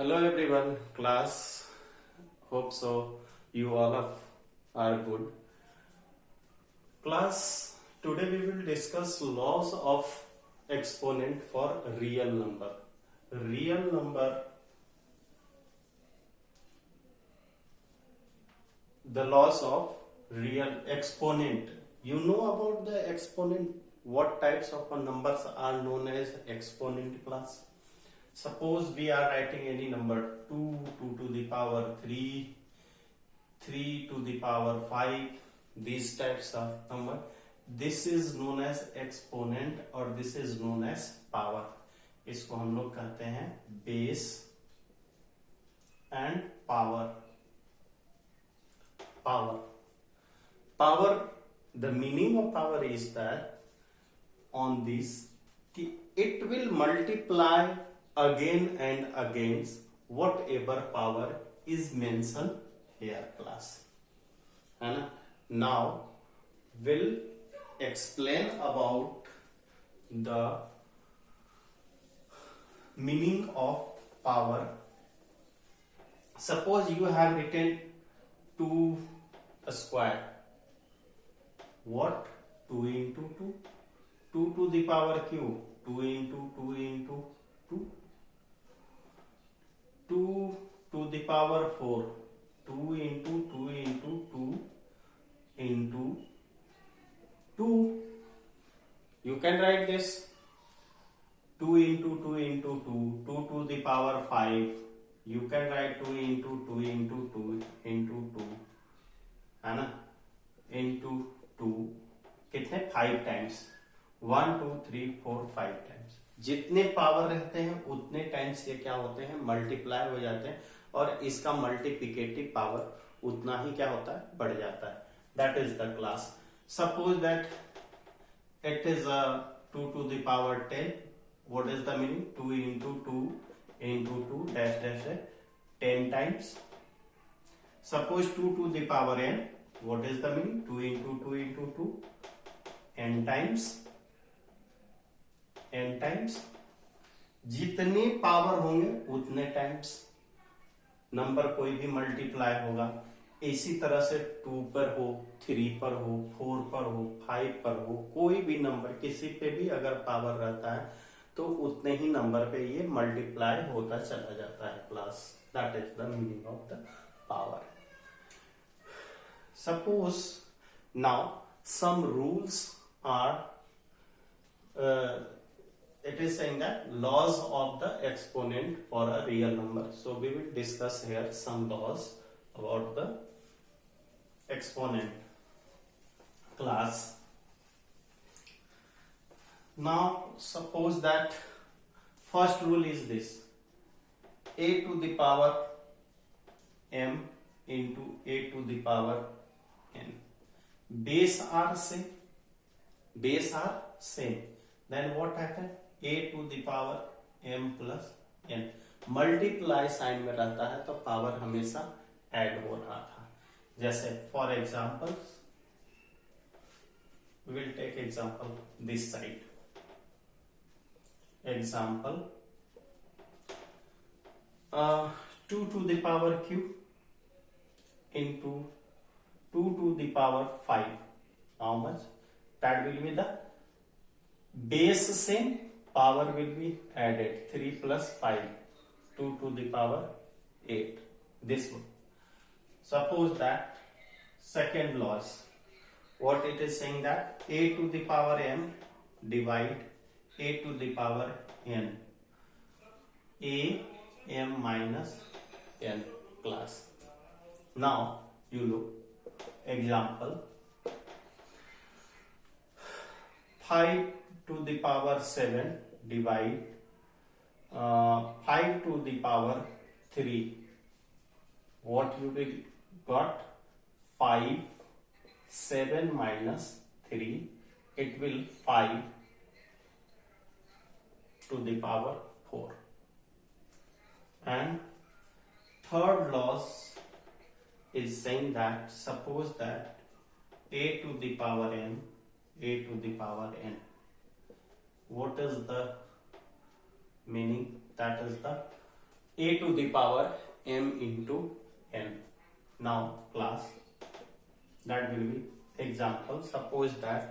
Hello everyone, class. Hope so. You all are good. Class, today we will discuss laws of exponent for real number. Real number, the laws of real exponent. You know about the exponent? What types of numbers are known as exponent, class? Suppose we are writing any number 2, 2 to the power 3, 3 to the power 5, these types of number. This is known as exponent और this is known as power. इसको हम लोग कहते हैं base and power. Power, the meaning of power is that on this it will multiply again and against whatever power is mentioned here, class. है ना? Now we'll explain about the meaning of power. Suppose you have written 2 square. What? 2 into 2. 2 to the power cube. 2 into 2 into 2. 2 to the power 4. 2 into 2 into 2 into 2. You can write this 2 into 2 into 2. 2 to the power 5. You can write 2 into 2 into 2 into 2. है ना? Into 2. कितने? 5 times. 1 2 3 4 5 times. जितने power रहते हैं उतने times ये क्या होते हैं? मल्टीप्लाई हो जाते हैं और इसका मल्टीप्लिकेटिव पावर उतना ही क्या होता है? बढ़ जाता है. That is the class. Suppose that it is 2 to the power 10. What is the meaning? 2 into 2 into 2 dash dash dash 10 times. Suppose 2 to the power n. What is the meaning? 2 into 2 into 2 n times. n times. जितने power होंगे उतने times number कोई भी multiply होगा. इसी तरह से 2 पर हो, 3 पर हो, 4 पर हो, 5 पर हो, कोई भी नंबर किसी पे भी अगर पावर रहता है तो उतने ही नंबर पे ये मल्टीप्लाई होता चला जाता है, class. That is the meaning of the power. Suppose now some rules are it is saying that laws of the exponent for a real number. So we will discuss here some laws about the exponent, class. Now suppose that first rule is this: a to the power m into a to the power n. Base are same. Then what happen? a to the power m plus n. Multiply sign में रहता है तो power हमेशा add हो रहा था. जैसे for example will take example this side. Example 2 to the power cube into 2 to the power 5. How much? That will be the base same, power will be added. 3 plus 5, 2 to the power 8. This one. Suppose that second laws, what it is saying that a to the power m divide a to the power n. A m minus n, class. Now you look example 5 to the power 7 divide 5 to the power 3. What you will got? 5 7 minus 3, it will 5 to the power 4. And third laws is saying that suppose that a to the power n, a to the power n. What is the meaning? That is the a to the power m into n. Now class, that will be example. Suppose that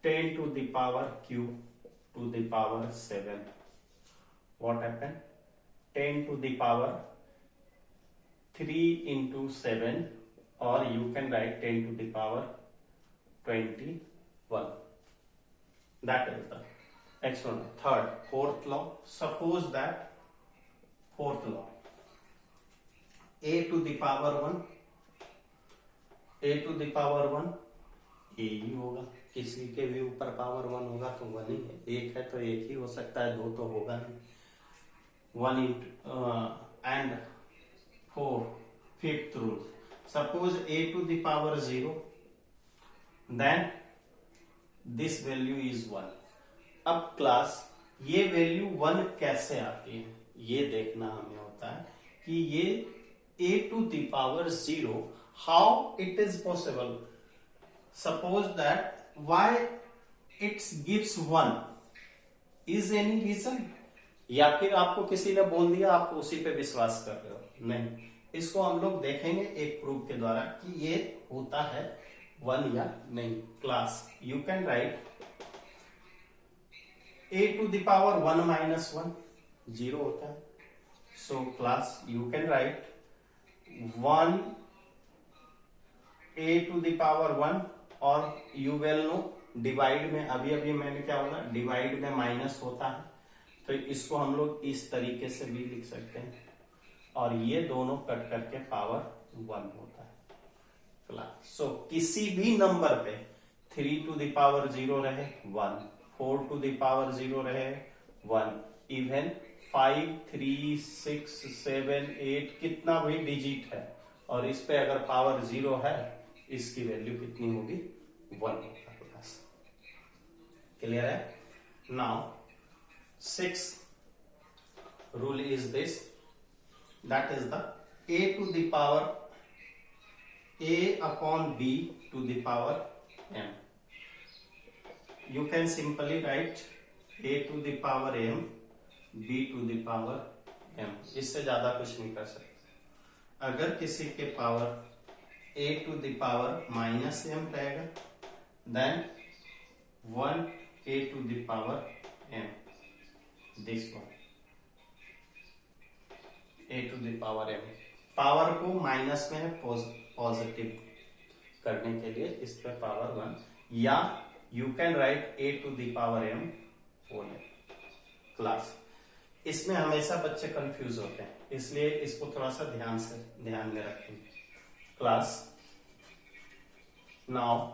10 to the power q to the power 7. What happened? 10 to the power 3 into 7, or you can write 10 to the power 21. That is the next one. Third, fourth law. Suppose that fourth law, a to the power 1, a to the power 1 a ही होगा, किसी के भी ऊपर power 1 होगा तो 1 ही है, एक है तो एक ही हो सकता है, दो तो होगा नहीं. 1 and 4, fifth rule. Suppose a to the power 0, then this value is 1. अब क्लास ये वैल्यू 1 कैसे आती है ये देखना हमें होता है कि ये a to the power 0, how it is possible. Suppose that why it gives 1, is any reason? या फिर आपको किसी ने बोल दिया, आप उसी पे विश्वास कर रहे हो? नहीं, इसको हम लोग देखेंगे एक प्रूफ के द्वारा कि ये होता है 1 या नहीं. Class you can write a to the power 1 minus 1 0 होता है. So class you can right 1 a to the power 1, और यू वेल नो डिवाइड में अभी मैंने क्या बोला, डिवाइड में माइनस होता है, तो इसको हम लोग इस तरीके से भी लिख सकते हैं, और ये दोनों कट करके पावर 1 होता है. क्लास सो किसी भी नंबर पे 3 to the power 0 रहे 1, 4 to the power 0 रहे 1, इवन 5, 3, 6, 7, 8 कितना भी डिजिट है और इस पे अगर पावर 0 है, इसकी वैल्यू कितनी होगी? 1 होगा. क्लास क्लियर है? Now 6th rule is this, that is the a to the power a upon b to the power m. You can simply write a to the power m, b to the power m. इससे ज्यादा कुछ नहीं कर सकते. अगर किसी के power a to the power minus m रहेगा, then 1 a to the power m. This one a to the power m. Power को माइनस में है पॉजिटिव करने के लिए इस पे पावर 1, या you can write a to the power m whole. Class इसमें हमेशा बच्चे कंफ्यूज होते हैं, इसलिए इसको थोड़ा सा ध्यान में रखें. Class now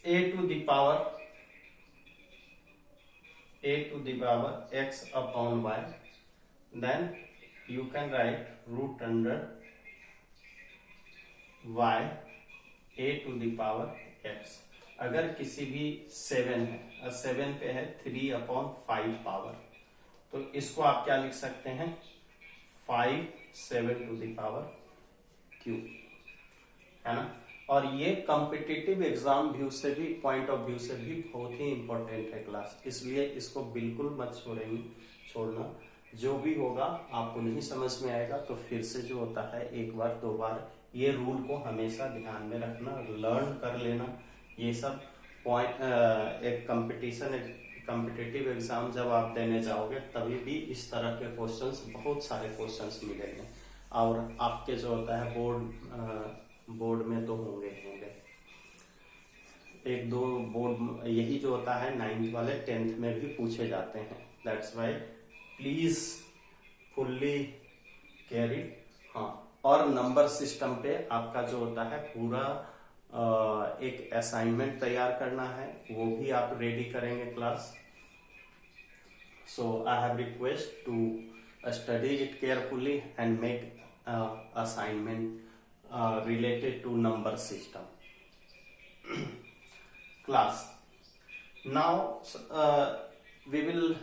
a to the power x upon y, then you can write root under y a to the power x. अगर किसी भी 7 है, 7 पे है 3 upon 5 पावर, तो इसको आप क्या लिख सकते हैं? 5 7 to the power q, है ना. और ये कॉम्पिटिटिव एग्जाम व्यू से भी, पॉइंट ऑफ व्यू से भी बहुत ही इंपॉर्टेंट है क्लास, इसलिए इसको बिल्कुल मत छोड़ना. जो भी होगा आपको नहीं समझ में आएगा तो फिर से जो होता है एक बार दो बार ये रूल को हमेशा ध्यान में रखना, लर्न कर लेना. ये सब पॉइंट एक कॉम्पिटिटिव एग्जाम जब आप देने जाओगे तभी भी इस तरह के क्वेश्चंस, बहुत सारे क्वेश्चंस मिलेंगे, और आपके जो होता है बोर्ड में तो होंगे एक दो बोर्ड, यही जो होता है 9th वाले 10th में भी पूछे जाते हैं. That's why please fully carry. हाँ, और नंबर सिस्टम पे आपका जो होता है पूरा एक असाइनमेंट तैयार करना है, वो भी आप रेडी करेंगे class. So I have request to study it carefully and make assignment related to number system. Class now we will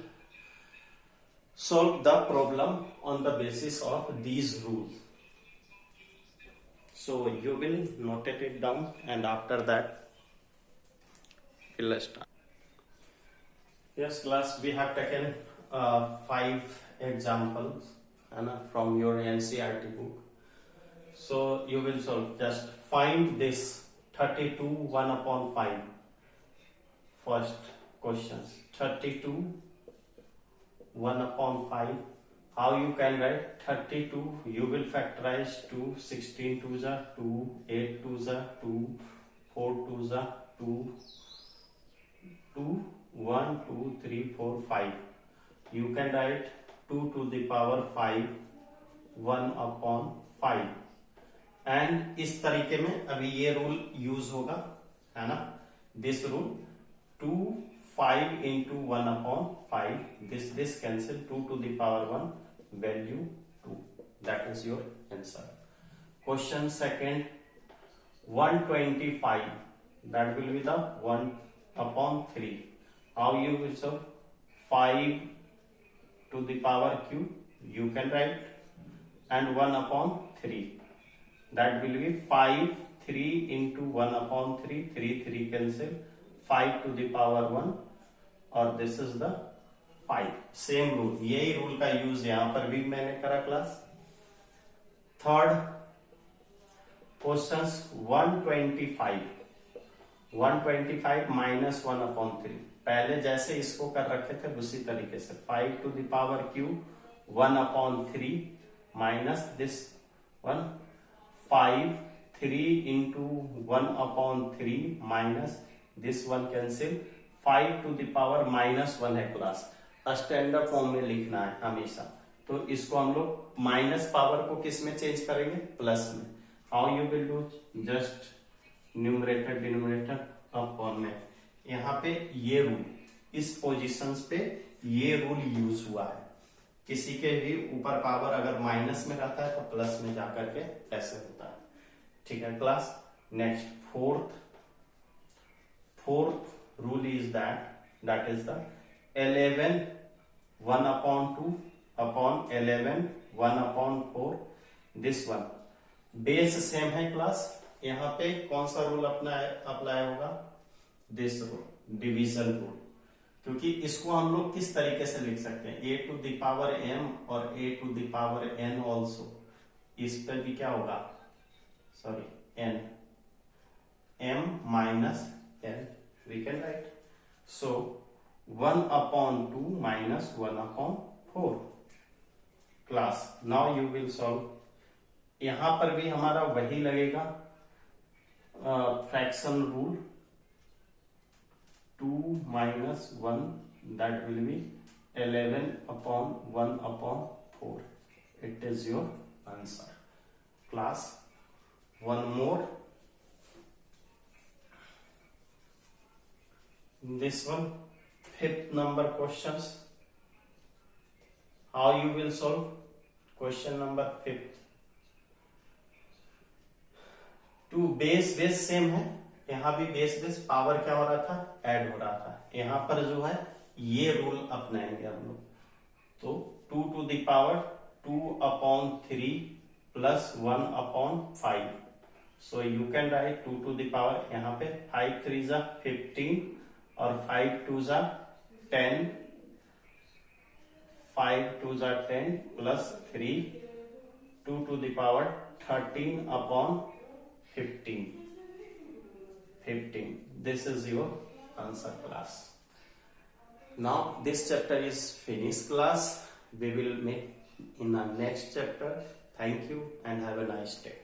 solve the problem on the basis of these rules. So you will note it down, and after that we'll start. Yes, class, we have taken 5 examples from your NCERT book. So you will solve. Just find this 32 1 upon 5. First questions. 32 1 upon 5. How you can write 32? You will factorize 2, 16 2s are 2, 8 2s are 2, 4 2s are 2, 2, 1, 2, 3, 4, 5. You can write 2 to the power 5, 1 upon 5. And इस तरीके में अभी ये rule use होगा, है ना. This rule 2 5 into 1 upon 5, this cancel, 2 to the power 1 value 2. That is your answer. Question second 125, that will be the 1 upon 3. How you will solve? 5 to the power cube you can write, and 1 upon 3, that will be 5 3 into 1 upon 3, 3 cancel, 5 to the power 1, और this is the 5. Same rule, यही rule का use यहां पर भी मैंने करा class. Third question 125 minus 1 upon 3. पहले जैसे इसको कर रखे थे उसी तरीके से 5 to the power cube 1 upon 3 minus this one, 5 3 into 1 upon 3 minus this one cancel, 5 to the power minus 1 है क्लास. स्टैंडर्ड फॉर्म में लिखना है हमेशा, तो इसको हम लोग माइनस पावर को किस में चेंज करेंगे? प्लस में. How you will do? Just numerator denominator upon में. यहाँ पे ये रूल, इस पोजीशंस पे ये रूल यूज हुआ है. किसी के भी ऊपर पावर अगर माइनस में रहता है तो प्लस में जाकर के ऐसे होता है. ठीक है class. Next fourth rule is that is the 11 1 upon 2 upon 11 1 upon 4. This one base same है क्लास. यहाँ पे कौन सा रूल अप्लाई होगा? This rule, division rule. क्योंकि इसको हम लोग किस तरीके से लिख सकते हैं? a to the power m और a to the power n also. इस पर भी क्या होगा? Sorry, n, m minus n we can write. So 1 upon 2 minus 1 upon 4. Class now you will solve. यहां पर भी हमारा वही लगेगा fraction rule. 2 minus 1, that will be 11 upon 1 upon 4. It is your answer. Class, one more. This one, 5th number questions. How you will solve? Question number 5th. 2 base same है. यहाँ भी base power क्या हो रहा था? Add हो रहा था. यहाँ पर जो है ये रूल अपनाएंगे हम लोग. तो 2 to the power 2 upon 3 plus 1 upon 5. So you can write 2 to the power, यहाँ पे 5 3 जा 15 और 5 2 जा 10, 5 2 जा 10 plus 3, 2 to the power 13 upon 15. This is your answer, class. Now this chapter is finished, class. We will meet in the next chapter. Thank you and have a nice day.